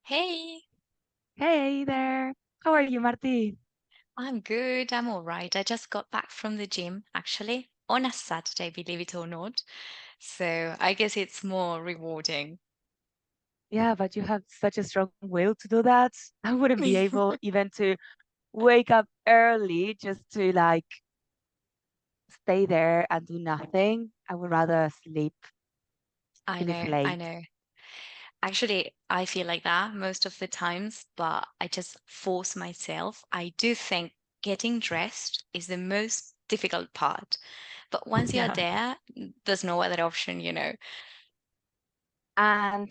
Hey, Hey there. How are you, Marti? I'm good. I'm all right. I just got back from the gym, actually, on a Saturday, believe it or not. So I guess it's more rewarding. Yeah, but you have such a strong will to do that. I wouldn't be able even to wake up early just to like stay there and do nothing. I would rather I finish know, I late. know. Actually, I feel like that most of the times, but I just force myself. I do think getting dressed is the most difficult part. But once you're Yeah. there, there's no other option. And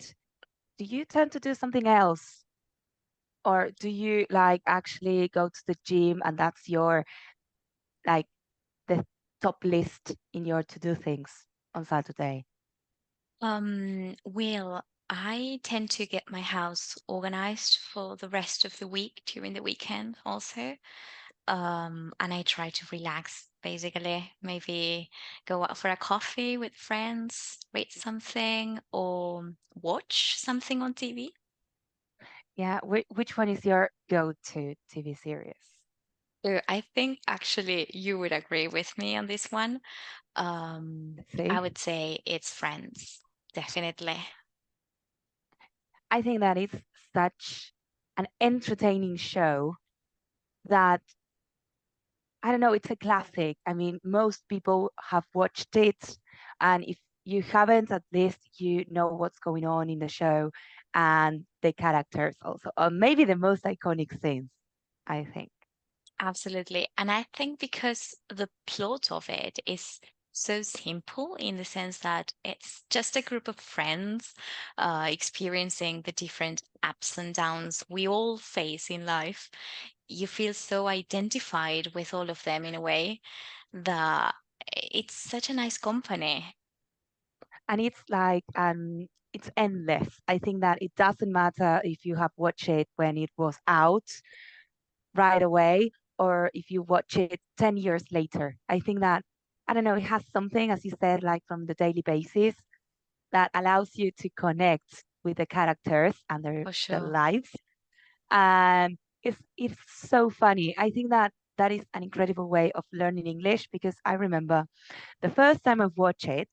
do you tend to do something else? Or do you like actually go to the gym and that's your like the top list in your to-do things on Saturday? Well, I tend to get my house organized for the rest of the week during the weekend also. And I try to relax basically. Maybe go out for a coffee with friends, read something, or watch something on TV. Yeah, which one is your go-to TV series? So I think actually you would agree with me on this one. Let's I see. would say it's Friends, definitely. I think that it's such an entertaining show that I don't know, it's a classic. I mean, most people have watched it, and if you haven't, at least you know what's going on in the show and the characters also. Maybe the most iconic scenes, I think. Absolutely. And I think because the plot of it is so simple in the sense that it's just a group of friends experiencing the different ups and downs we all face in life. You feel so identified with all of them in a way that it's such a nice company. And it's like it's endless. I think that it doesn't matter if you have watched it when it was out right away or if you watch it 10 years later. I think that, I don't know, it has something, as you said, like from the daily basis that allows you to connect with the characters and For their sure. lives. And it's so funny. I think that that is an incredible way of learning English because I remember the first time I watched it,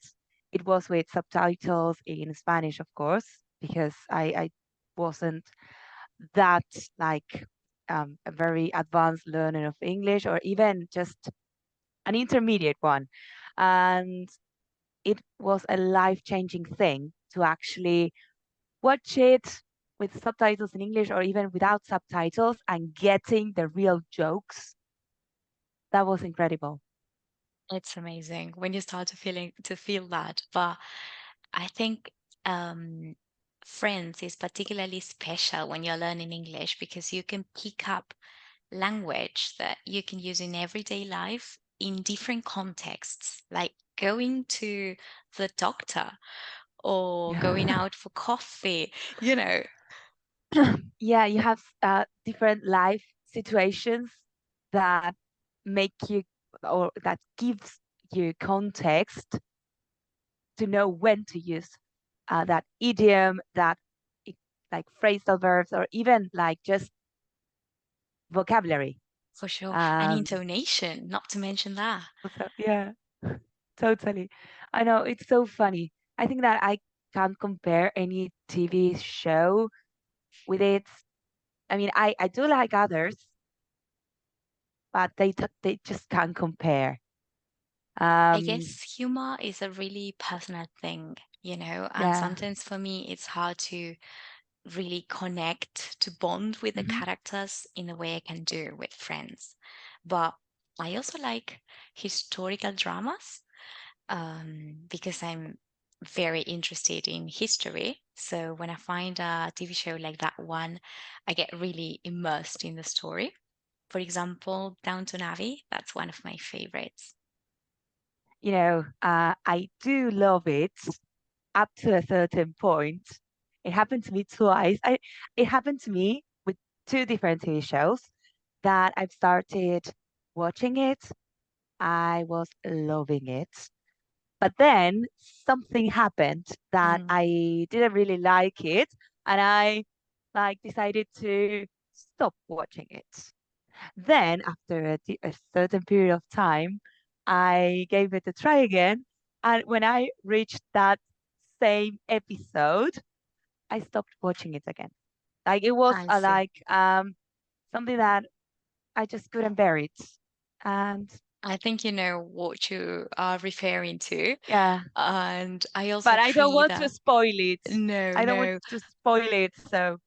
it was with subtitles in Spanish, of course, because I wasn't that like a very advanced learner of English or even just an intermediate one. And it was a life-changing thing to actually watch it with subtitles in English or even without subtitles and getting the real jokes. That was incredible. It's amazing when you start to feel that. But I think um, Friends is particularly special when you're learning English because you can pick up language that you can use in everyday life in different contexts, like going to the doctor or going Yeah. out for coffee. Yeah, you have different life situations that make you or that gives you context to know when to use that idiom, i- like phrasal verbs, or even like just vocabulary. For sure. And Um, intonation, not to mention that. so, yeah, totally. I know it's so funny. I think that I can't compare any TV show with it. I mean, I do like others, but they just can't compare. I Um, guess humor is a really personal thing, and yeah. sometimes for me it's hard to really connect, to bond with the Hmm. characters in the way I can do with friends. But I also like historical dramas because I'm very interested in history. So when I find a TV show like that one, I get really immersed in the story. For example, Downton Abbey, that's one of my favorites. I do love it up to a certain point. It happened to me twice. It happened to me with two different TV shows that I've started watching it. I was loving it. But then something happened that Mm. I didn't really like it. And I like decided to stop watching it. Then, after a certain period of time, I gave it a try again. And when I reached that same episode, I stopped watching it again. Like it was I see. something that I just couldn't bear it. And I think you know what you are referring to. yeah, And I also but I don't agree want to that spoil it. no, I don't want no. to spoil it. So,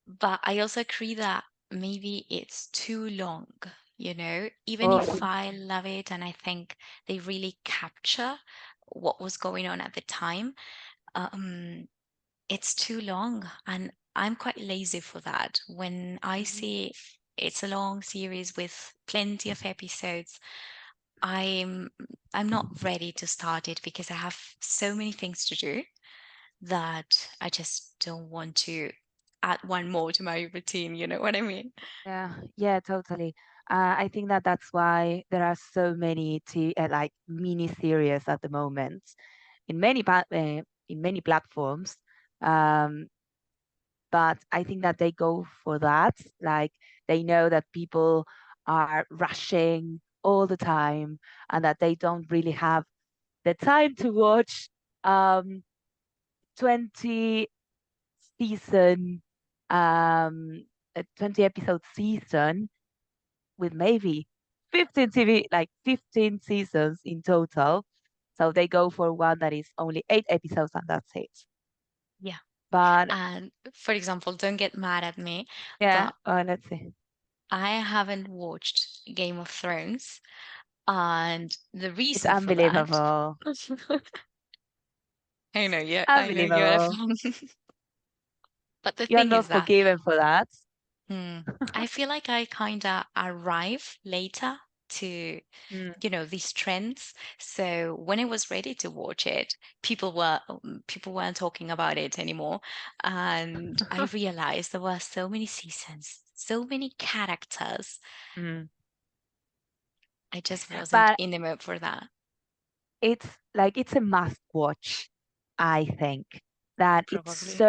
But I also agree that maybe it's too long, even if oh, I love it and I think they really capture what was going on at the time, um, it's too long. And I'm quite lazy for that. When I mhm, see it's a long series with plenty of episodes, I'm I'm not ready to start it because I have so many things to do that I just don't want to add one more to my routine. You know what I mean? yeah, yeah, totally. I think that that's why there are so many like mini series at the moment in in many platforms. Um, but I think that they go for that. Like they know that people are rushing all the time and that they don't really have the time to watch 20 season, a 20 episode season with maybe 15 TV, like 15 seasons in total. So they go for one that is only 8 episodes and that's it. Yeah. But And for example, don't get mad at me, yeah, but let's see. I haven't watched Game of Thrones. And the It's reason for that, unbelievable. I know you're a Unbelievable. fan. But the You're thing is not that forgiven for that. hmm, I feel like I kind of arrive later to, Mm. these trends. So when I was ready to watch it, people weren't talking about it anymore, and I realized there were so many seasons, so many characters. Mm. I just wasn't But in the mood for that. it's like it's a must watch, I think. That it's Probably.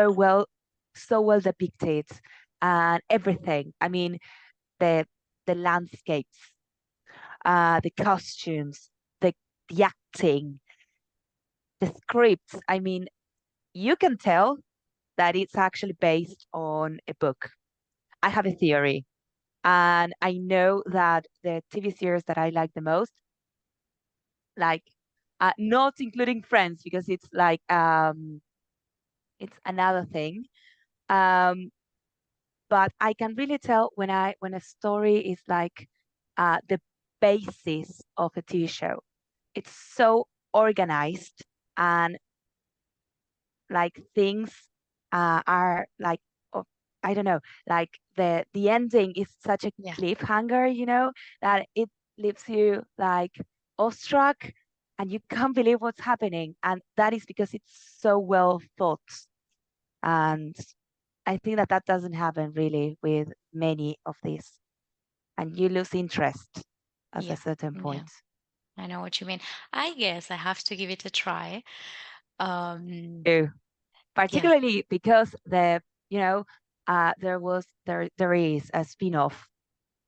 so well depicted and everything. I mean, the the landscapes, the costumes, the the acting, the scripts. I mean, you can tell that it's actually based on a book. I have a theory, and I know that the TV series that I like the most, like not including Friends, because it's another thing. Um, but I can really tell when a story is like the basis of a TV show. It's so organized and like things are like oh, I don't know, like the ending is such a Yeah. cliffhanger, that it leaves you like awestruck and you can't believe what's happening. And that is because it's so well thought. And I think that that doesn't happen really with many of these. And you lose interest at a Yeah. certain Yeah. point. I know what you mean. I guess I have to give it a try. Um, Too. yeah. Particularly because there is a spin-off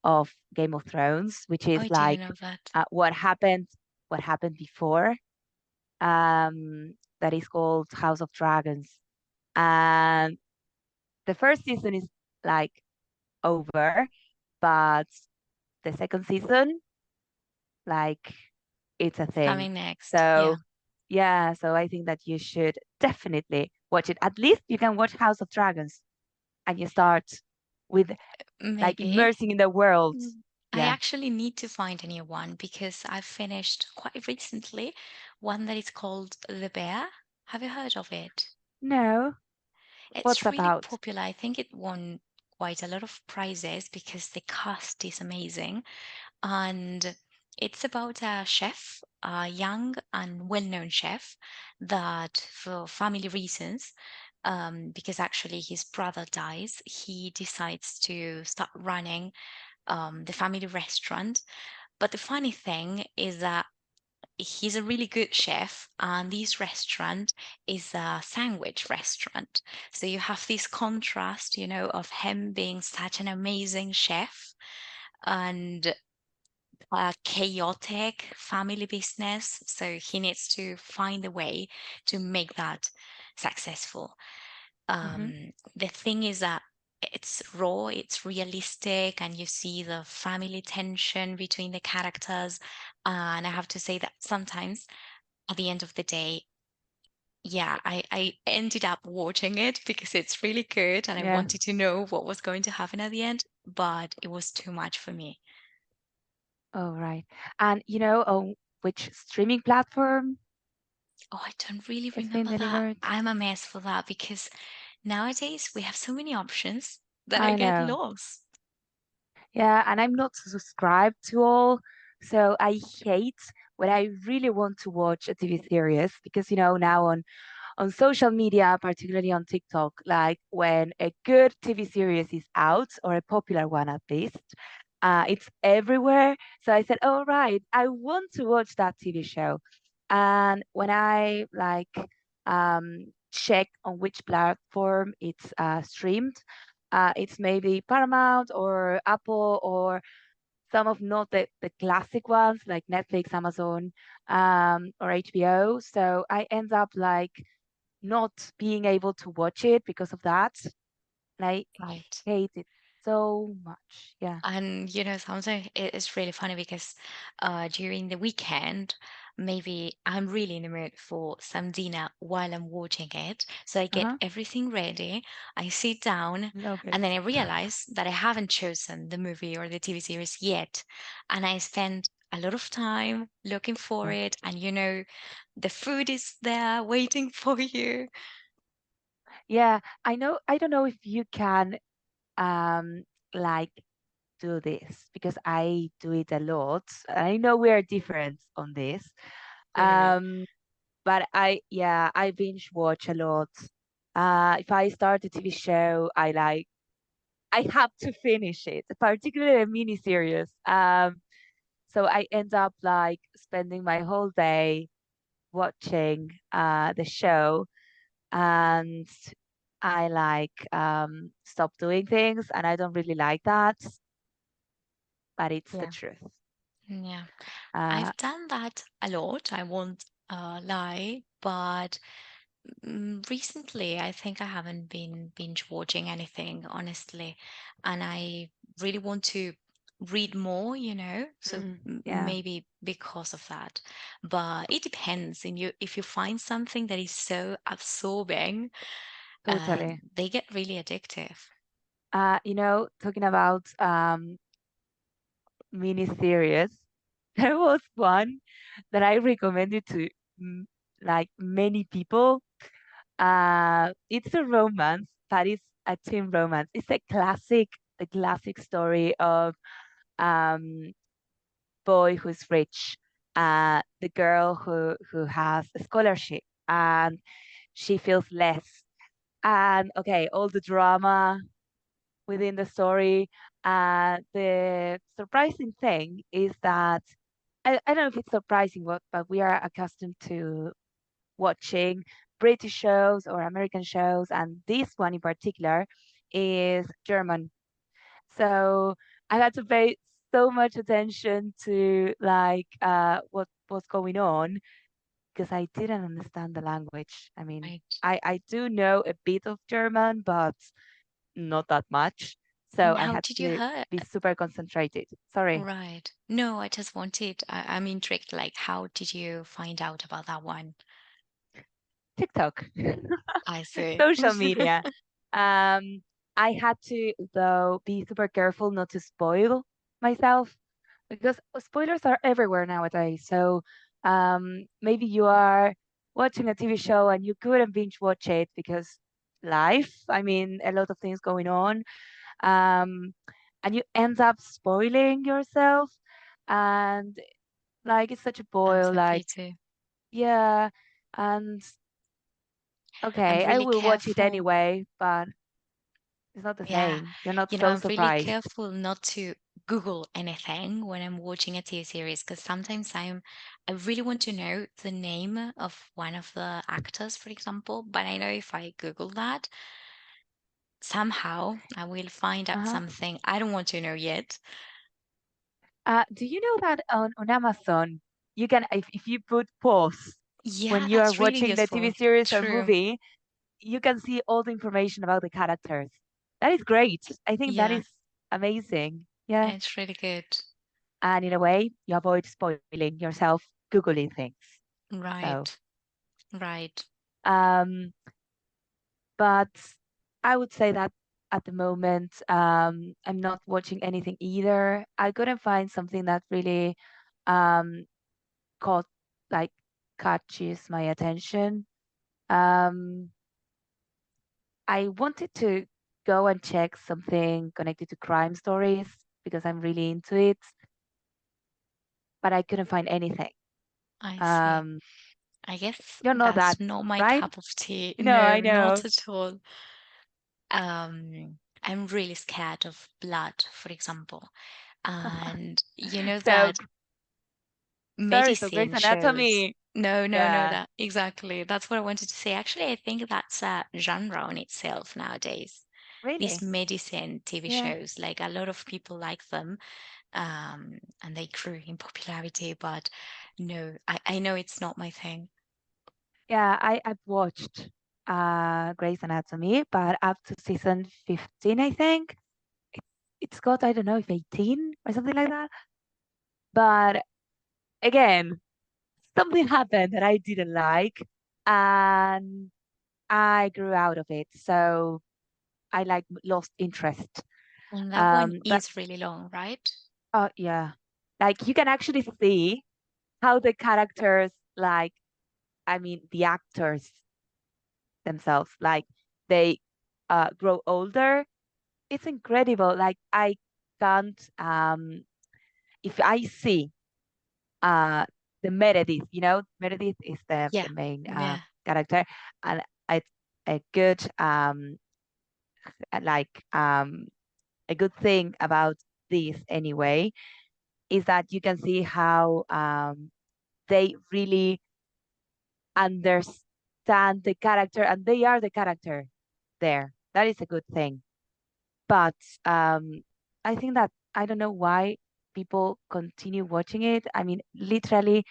of Game of Thrones, which Oh, is I didn't like know that. what happened before. That is called House of Dragons, and the first season is like over, but the second season, like it's a It's thing. coming next. Yeah. So yeah, so I think that you should definitely watch it. At least you can watch House of Dragons and you start with like Maybe. immersing in the world. Mm. I Yeah. actually need to find a new one because I finished quite recently one that is called The Bear. Have you heard of it? No, what's It's really about? popular. I think it won quite a lot of prizes because the cast is amazing. And it's about a chef, a young and well-known chef that, for family reasons, because actually his brother dies, he decides to start running the family restaurant. But the funny thing is that he's a really good chef, and this restaurant is a sandwich restaurant. So you have this contrast, of him being such an amazing chef and a chaotic family business. So he needs to find a way to make that successful. Hmm. The thing is that it's raw, it's realistic, and you see the family tension between the characters. And I have to say that sometimes at the end of the day, yeah, I ended up watching it because it's really good and I Yeah. wanted to know what was going to happen at the end, but it was too much for me. Oh, right. And on which streaming platform Oh, I don't really it's been remember that. delivered? I'm a mess for that because nowadays we have so many options that I I get know. lost. Yeah, and I'm not subscribed to all, so I hate when I really want to watch a TV series because now on social media, particularly on TikTok, like when a good TV series is out or a popular one at least, it's everywhere. So I said, "Oh right, I want to watch that TV show," and when I check on which platform it's streamed, it's maybe Paramount or Apple or some of not the classic ones like Netflix, Amazon, or HBO. So I end up like not being able to watch it because of that. And I Right. hate it so much. Yeah. And something it's really funny because during the weekend, maybe I'm really in the mood for some dinner while I'm watching it. So I get Uh-huh. everything ready, I sit down, Love it. and then I realize that I haven't chosen the movie or the TV series yet. And I spend a lot of time looking for Yeah. it, and the food is there waiting for you. Yeah. I don't know if you can like do this because I do it a lot. I know we are different on this. Totally. Um but I binge watch a lot. If I start a TV show, I have to finish it, particularly a mini series. So I end up like spending my whole day watching the show, and I stop doing things, and I don't really like that, but it's the Yeah. truth. Yeah. Uh, I've done that a lot. I won't lie, but recently I think I haven't been binge watching anything, honestly, and I really want to read more, so yeah, maybe because of that. But it depends. And if you find something that is so absorbing, totally. they get really addictive. Talking about mini series, there was one that I recommended to mm, like many people. It's a romance, but it's a teen romance. It's the classic story of um boy who's rich, the girl who has a scholarship, and she feels less. And okay, all the drama within the story. The surprising thing is that I don't know if it's surprising, but we are accustomed to watching British shows or American shows, and this one in particular is German. So I had to pay so much attention to what was going on because I didn't understand the language. I mean, Right. I do know a bit of German, but not that much. So And I how had did you to hear? be super concentrated. Sorry, Right. No, I just wanted, I'm intrigued, like, how did you find out about that one? TikTok, I see. social media. Um, I had to though be super careful not to spoil myself because spoilers are everywhere nowadays. So maybe you are watching a TV show and you couldn't binge watch it because life. I mean, a lot of things going on. Um, and you end up spoiling yourself, and like it's such a That's boil. a Like pity. yeah, and I'm okay, I really will watch it careful. anyway, but it's not the Yeah. same. You're not so I'm really surprised. careful not to Google anything when I'm watching a TV series because sometimes I really want to know the name of one of the actors, for example, but I know if I Google that, somehow I will find out Uh-huh. something I don't want to know yet. Do you know that on Amazon, you can, if you put pause when Yeah, you are that's really watching the TV useful. series or True. movie, you can see all the information about the characters. That is great. I think that Yeah, is amazing. Yeah. it's really good. And in a way, you avoid spoiling yourself Googling things. So, Right, right. um, but I would say that at the moment, I'm not watching anything either. I couldn't find something that really um, caught, like, catches my attention. Um, I wanted to go and check something connected to crime stories because I'm really into it, but I couldn't find anything. I see. Um, I guess you're not that, that's not my right? cup of tea. No, No, I not know. at all. I'm really scared of blood, for example. And you know So, that sorry, so Grey's medicine shows. Anatomy. No, no, no, Yeah, that exactly. That's what I wanted to say. Actually, I think that's a genre on itself nowadays. These really? medicine TV Yeah. shows, like a lot of people like them, and they grew in popularity. But no, I know it's not my thing. Yeah, I've watched Grey's Anatomy, but up to season 15, I think. It, it's got, I don't know if 18 or something like that. But again, something happened that I didn't like, and I grew out of it. So I like lost interest. And that one But is really long, right? yeah, like you can actually see how the characters, like, I mean, the actors themselves, like they grow older. It's incredible. Like I can't, if I see uh the Meredith, Meredith is Yeah, the main yeah, character, and it's a good like a good thing about this anyway is that you can see how they really understand the character and they are the character there. That is a good thing. But um, I think that I don't know why people continue watching it. I mean, literally,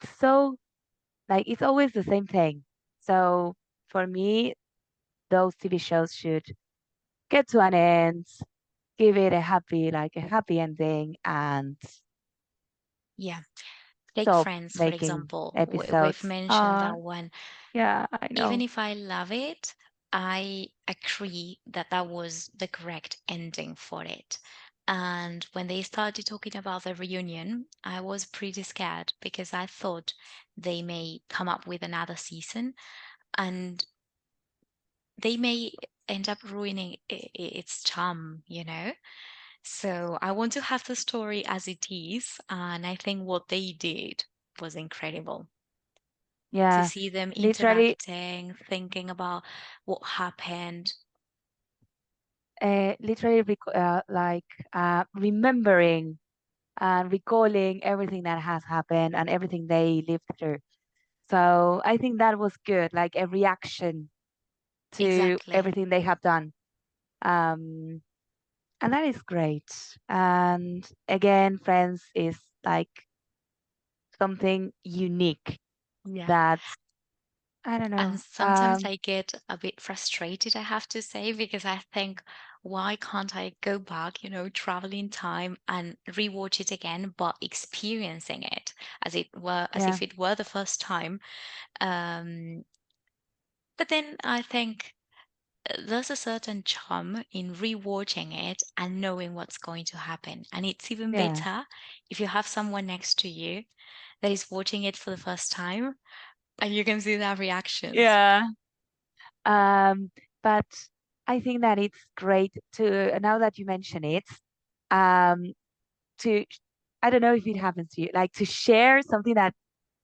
so like it's always the same thing. So for me, those TV shows should get to an end, give it a happy ending, and yeah. Take stop Friends, for making example. We've episodes. mentioned that one. Yeah, I Even know. if I love it, I agree that that was the correct ending for it. And when they started talking about the reunion, I was pretty scared because I thought they may come up with another season and they may end up ruining its charm, you know? So I want to have the story as it is. And I think what they did was incredible to Yeah, see them literally, interacting, thinking about what happened. like remembering and recalling everything that has happened and everything they lived through. So I think that was good, like a reaction to Exactly. everything they have done. Um, and that is great. And again, Friends is like something unique Yeah. that I don't And know. sometimes I get a bit frustrated, I have to say, because I think, why can't I go back, travel in time and rewatch it again, but experiencing it as Yeah, if it were the first time. Um, but then I think there's a certain charm in rewatching it and knowing what's going to happen. And it's even yeah, better if you have someone next to you that is watching it for the first time and you can see their reactions. yeah. Um, but I think that it's great to now that you mention it, um, to I don't know if it happens to you, like to share something that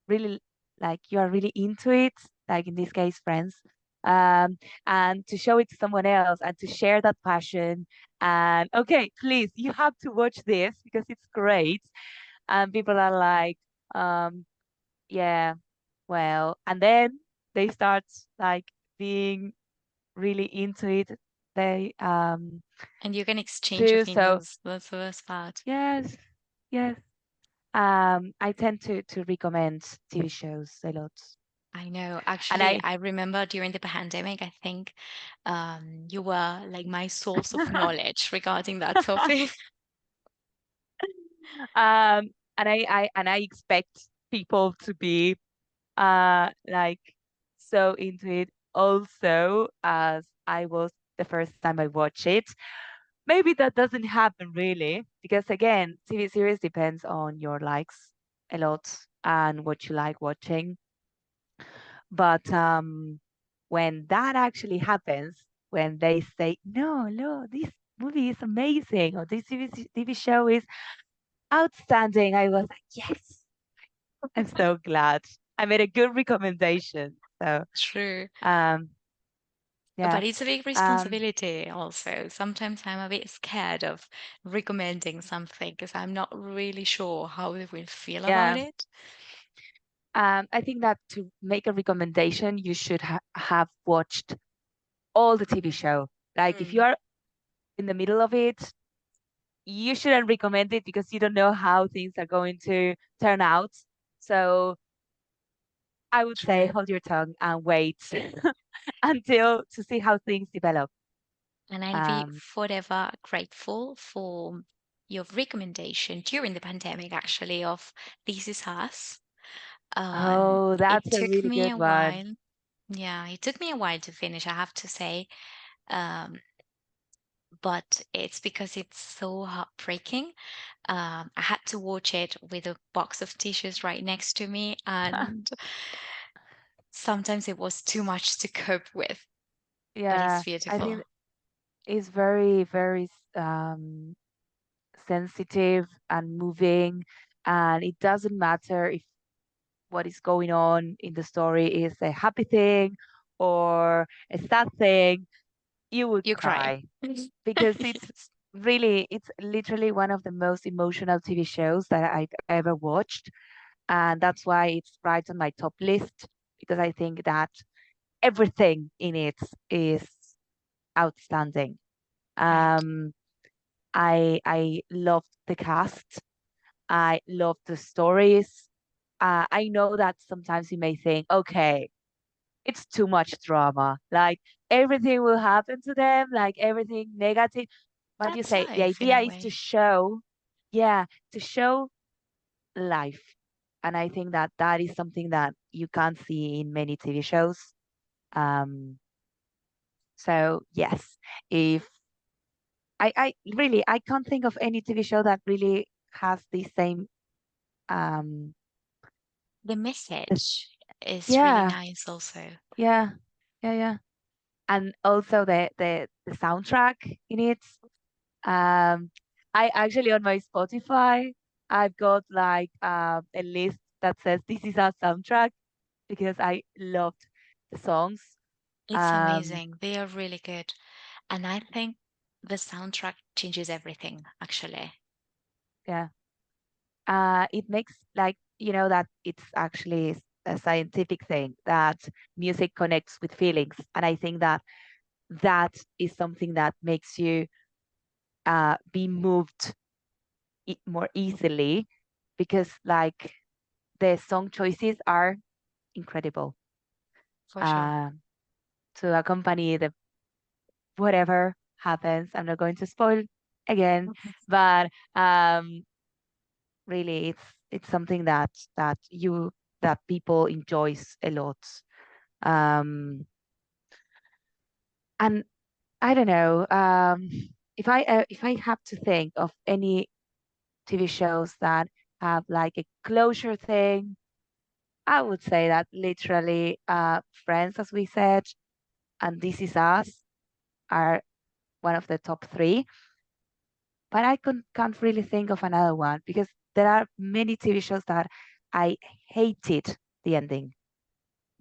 really like you are really into it, like in this case, friends, and to show it to someone else and to share that passion And okay, please, you have to watch this because it's great. And people are like, um, yeah, well, and then they start like being really into it. They And you can exchange do so. opinions. That's the worst part. Yes, yes. I tend to recommend TV shows a lot. I know. And Actually, I I remember during the pandemic, I think you were like my source of knowledge regarding that topic. and I expect people to be like so into it also as I was the first time I watched it. Maybe that doesn't happen really because again, TV series depends on your likes a lot and what you like watching. But when that actually happens, when they say, no, no, this movie is amazing or this TV show is outstanding, I was like, yes, I'm so glad. I made a good recommendation. So, True. um, yeah, But it's a big um, responsibility also. Sometimes I'm a bit scared of recommending something because I'm not really sure how they will feel about yeah. it. I think that to make a recommendation, you should have watched all the TV show. Like if you Mm, are in the middle of it, you shouldn't recommend it because you don't know how things are going to turn out. So I would say true. hold your tongue and wait until to see how things develop. And I'll be Um, forever grateful for your recommendation during the pandemic, actually, of This Is Us. oh, It that's a took really me good a one. while. Yeah, it took me a while to finish, I have to say. Um, but it's because it's so heartbreaking. I had to watch it with a box of tissues right next to me, and sometimes it was too much to cope with, but it's Yeah, I beautiful. think it's very, very sensitive and moving, and it doesn't matter if what is going on in the story is a happy thing or a sad thing, you would You cry. cry because it's literally one of the most emotional TV shows that I've ever watched. And that's why it's right on my top list because I think that everything in it is outstanding. Right. Um, I loved the cast. I loved the stories. I know that sometimes you may think, okay, it's too much drama. Like everything will happen to them, like everything negative. But you That's say the life in idea a is to way. show, yeah, to show life. And I think that that is something that you can't see in many TV shows. Um, so yes, if I really I can't think of any TV show that really has the same um The this, message is really yeah, nice also. yeah, yeah. And also the soundtrack in it. Um, I actually on my Spotify, I've got like a list that says this is our soundtrack because I loved the songs. It's Um, amazing. They are really good. And I think the soundtrack changes everything, actually. yeah. It makes like that it's actually a scientific thing that music connects with feelings, and I think that that is something that makes you be moved more easily because like the song choices are incredible For sure. uh, to accompany the whatever happens. I'm not going to spoil again, but really, it's something that people enjoys a lot. Um, and I don't know if I have to think of any TV shows that have like a closure thing. I would say that literally Friends, as we said, and This Is Us are one of the top three. But I can't really think of another one because there are many TV shows that I hated the ending.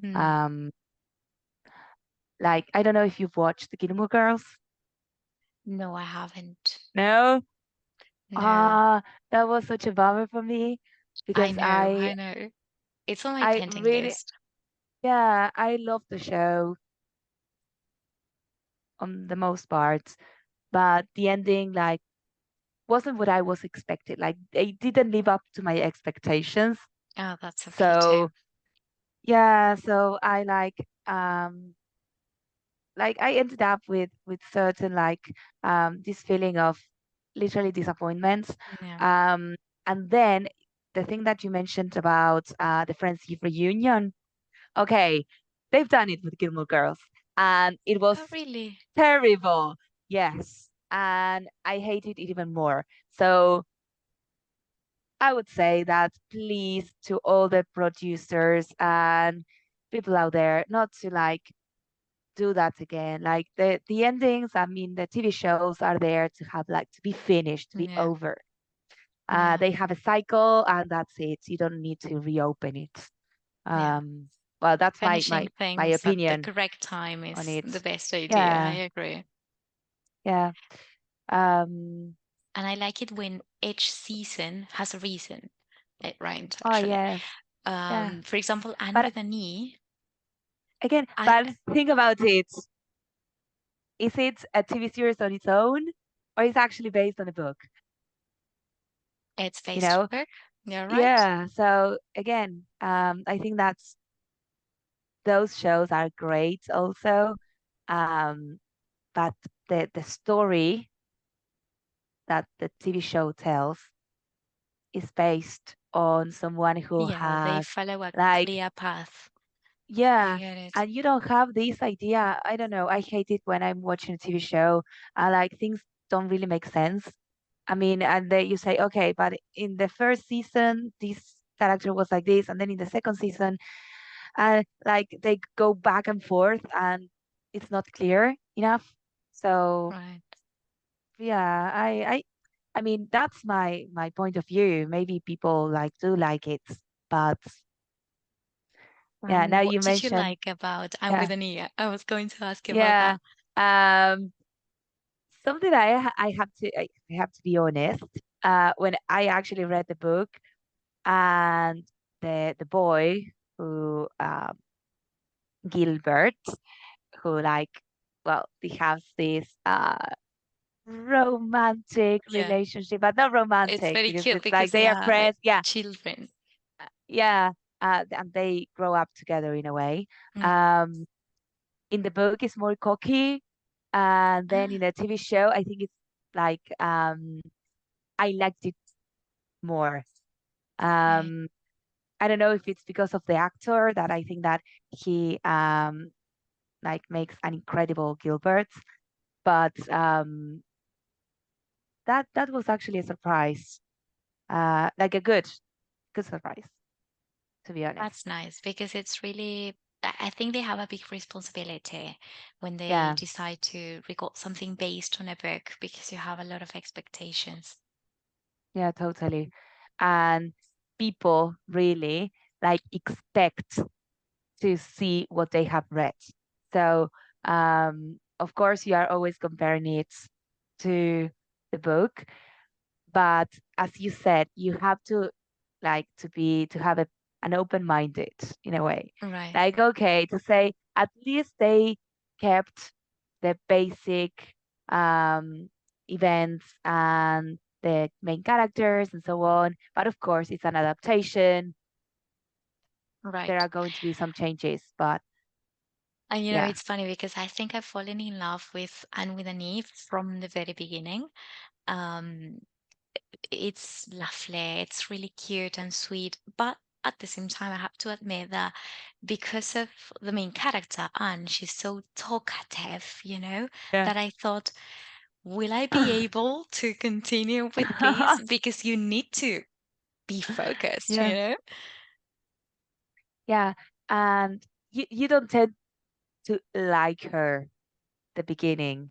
Hmm. Um, like I don't know if you've watched the Gilmore Girls. No, I haven't. No? No, Ah, that was such a bummer for me I because know, I know. It's on my I pending really, list. yeah, I love the show on the most parts, but the ending like wasn't what I was expected. Like they didn't live up to my expectations. Oh, that's okay too. So yeah, so I like I ended up with certain like this feeling of literally disappointments. Yeah. Um and then the thing that you mentioned about the friendship reunion, okay, they've done it with Gilmore Girls and it was Oh, really? terrible. Yes. And I hated it even more. So I would say that please to all the producers and people out there not to like do that again. Like the endings, I mean the TV shows are there to have like to be finished, to be Yeah, over. yeah, They have a cycle and that's it. You don't need to reopen it. yeah. Um well that's Finishing my things at the opinion correct time on is it. the best idea. I Yeah, agree. yeah. Um And I like it when each season has a reason. It rhymes oh actually. yes. Yeah. For example, Anne But with an E. again, I but think about it. Is it a TV series on its own, or is it actually based on a book? it's You based know? on book. You're right. Yeah. So again, I think that's those shows are great also. Um, but the story that the TV show tells is based on someone who Yeah, they has follow a like clear path. I yeah, get it. and you don't have this idea. I don't know. I hate it when I'm watching a TV show. Like things don't really make sense. I mean, and then you say, okay, but in the first season, this character was like this, and then in the second season, like they go back and forth, and it's not clear enough. So Right. yeah, I mean, that's my point of view. Maybe people like do like it, but yeah, now What you did you mentioned, like about Anne yeah, with an E? I was going to ask you about yeah. that. Um, something I have to be honest. When I actually read the book and the boy who Gilbert who like well he has this romantic Yeah, relationship, but not it's romantic very because cute it's like because they they are are friends. Yeah, children. yeah. And they grow up together in a way. Mm. Um, in the book, it's more cocky, and then in Ah, the TV show, I think it's like I liked it more. okay. Um, I don't know if it's because of the actor that I think that he like makes an incredible Gilbert, but that was actually a surprise, like a good surprise, to be honest. That's nice because it's really, I think they have a big responsibility when they Yeah, decide to record something based on a book because you have a lot of expectations. yeah, totally. And people really like expect to see what they have read. So, of course, you are always comparing it to the book, but as you said, you have to like to have an open-minded in a way. Right, Like, okay, to say at least they kept the basic um events and the main characters and so on. But of course, it's an adaptation. There right. are going to be some changes, but And yeah, it's funny because I think I've fallen in love with Anne with an E from the very beginning. Um, it's lovely, it's really cute and sweet, but at the same time, I have to admit that because of the main character, Anne, she's so talkative, yeah. that I thought, will I be able to continue with this? Because you need to be focused, Yeah, yeah. And you don't tend to like her the beginning,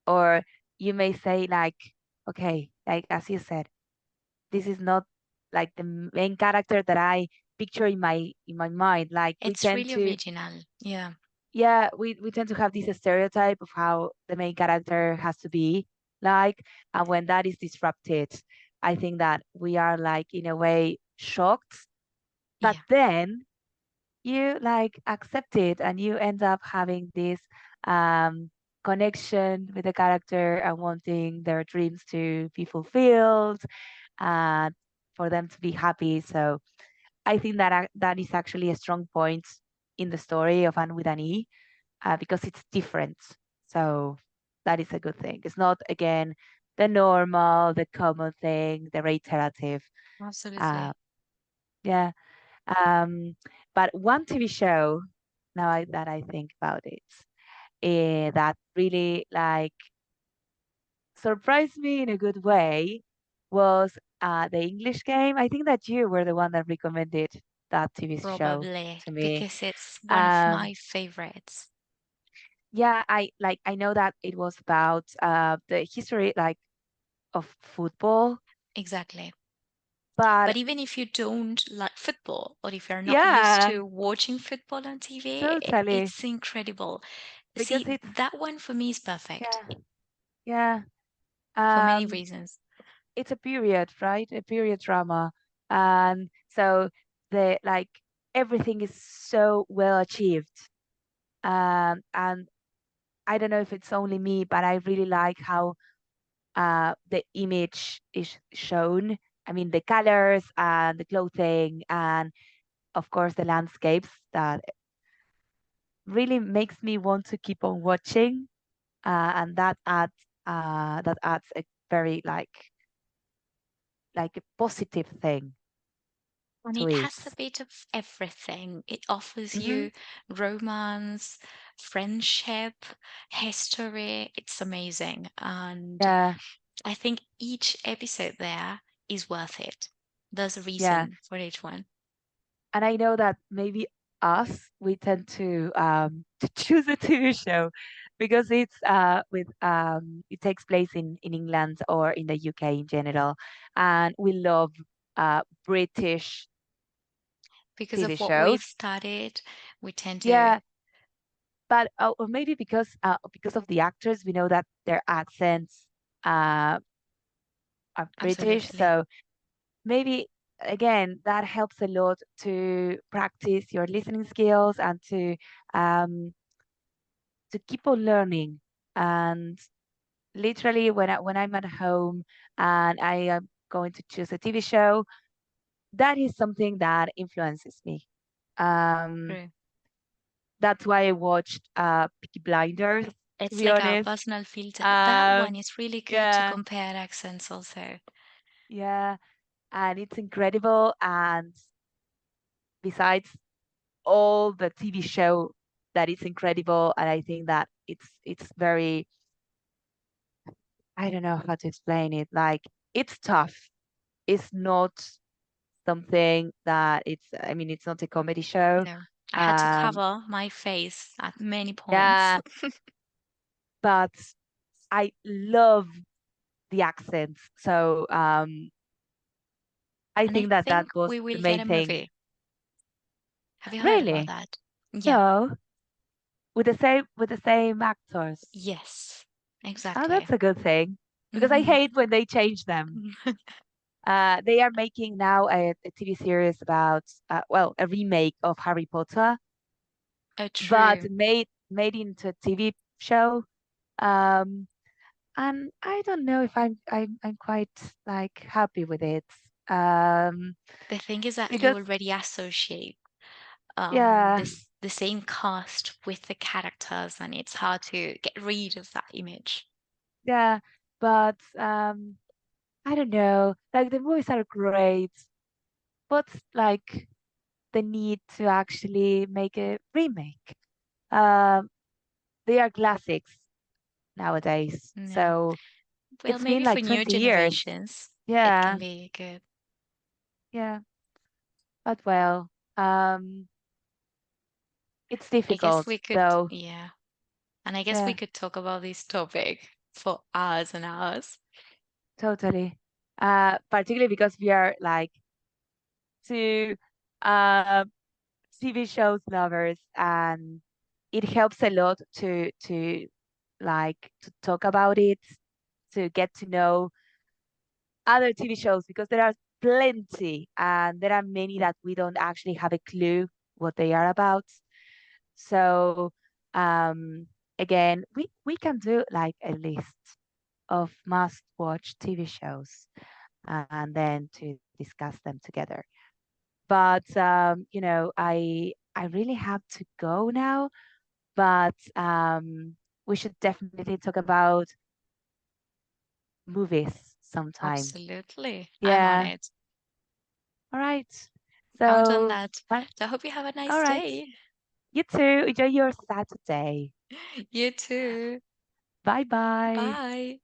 or you may say like, okay, like as you said, this is not like the main character that I picture in my mind. Like we It's tend really to, original. Yeah, yeah, we tend to have this stereotype of how the main character has to be. like. And when that is disrupted, I think that we are like in a way shocked, but Yeah, then you like accept it and you end up having this um, connection with the character and wanting their dreams to be fulfilled and for them to be happy. So I think that that is actually a strong point in the story of Anne with an E, because it's different. So that is a good thing. It's not again the normal, the common thing, the reiterative. Uh, absolutely. yeah. Um, but one TV show now that I think about it, that really like surprised me in a good way was the English Game. I think that you were the one that recommended that TV show Probably to me. because it's one of Um, my favorites. yeah, I know that it was about the history like of football, Exactly. but But even if you don't like football or if you're not used yeah, to watching football on TV, totally, it's incredible. because See, it's that one for me is perfect yeah, yeah. for many Um, reasons. it's a period, right? A period drama. And so the like everything is so well achieved. And I don't know if it's only me, but I really like how the image is shown. I mean, the colors and the clothing, and of course the landscapes that really makes me want to keep on watching. And that adds a very like a positive thing And to it it. has a bit of everything. It offers Hmm. you romance, friendship, history. It's amazing. And Yeah, I think each episode there is worth it. There's a yeah. reason for each one. And I know that maybe us, we tend to to choose a TV show because it's with it takes place in England or in the UK in general, and we love British Because TV of what we've shows. studied, we tend to, Yeah, but or maybe because of the actors, we know that their accents uh, are British, absolutely. so maybe again that helps a lot to practice your listening skills and um, to keep on learning. And literally, when I'm at home and I am going to choose a TV show, that is something that influences me. Um, True. that's why I watched Peaky Blinders, to It's be like our honest. personal filter. That one Um, is really good to yeah, compare accents also. yeah, and it's incredible. And besides all the TV show that is incredible, and I think that it's very, I don't know how to explain it. Like it's tough. It's not something that I mean, it's not a comedy show. No, I had to Um, cover my face at many points. yeah, but I love the accents. So I And I think that that think was we the will get main a thing. movie. Have you heard about Really? that? Yeah. No, with the same actors. Yes, Oh, exactly. that's a good thing because I Hmm. hate when they change them. They are making now a TV series about well, a remake of Harry Potter, Oh, but true. made into a TV show. Um, and I don't know if I'm quite like happy with it. Um, The thing is that you because already associate yeah, the same cast with the characters, and it's hard to get rid of that image. yeah, but I don't know. Like the movies are great, but like the need to actually make a remake. Um, they are classics nowadays. Yeah. So Well, it's been maybe for like new 20 years. generations, it can Yeah, be good. yeah. But well, it's I guess difficult we could, though. yeah. And I guess we Yeah, could talk about this topic for hours and hours. totally. Particularly because we are like two uh, TV shows lovers, and it helps a lot to like to talk about it, to get to know other TV shows because there are plenty and there are many that we don't actually have a clue what they are about. So um, again, we can do like a list of must watch TV shows and then to discuss them together. But I really have to go now. But we should definitely talk about movies sometime. Absolutely. I'm on Yeah. it. All right. Count on So, that. bye. So I hope you have a All nice right. day. You too. Enjoy your Saturday. You too. Bye bye. Bye.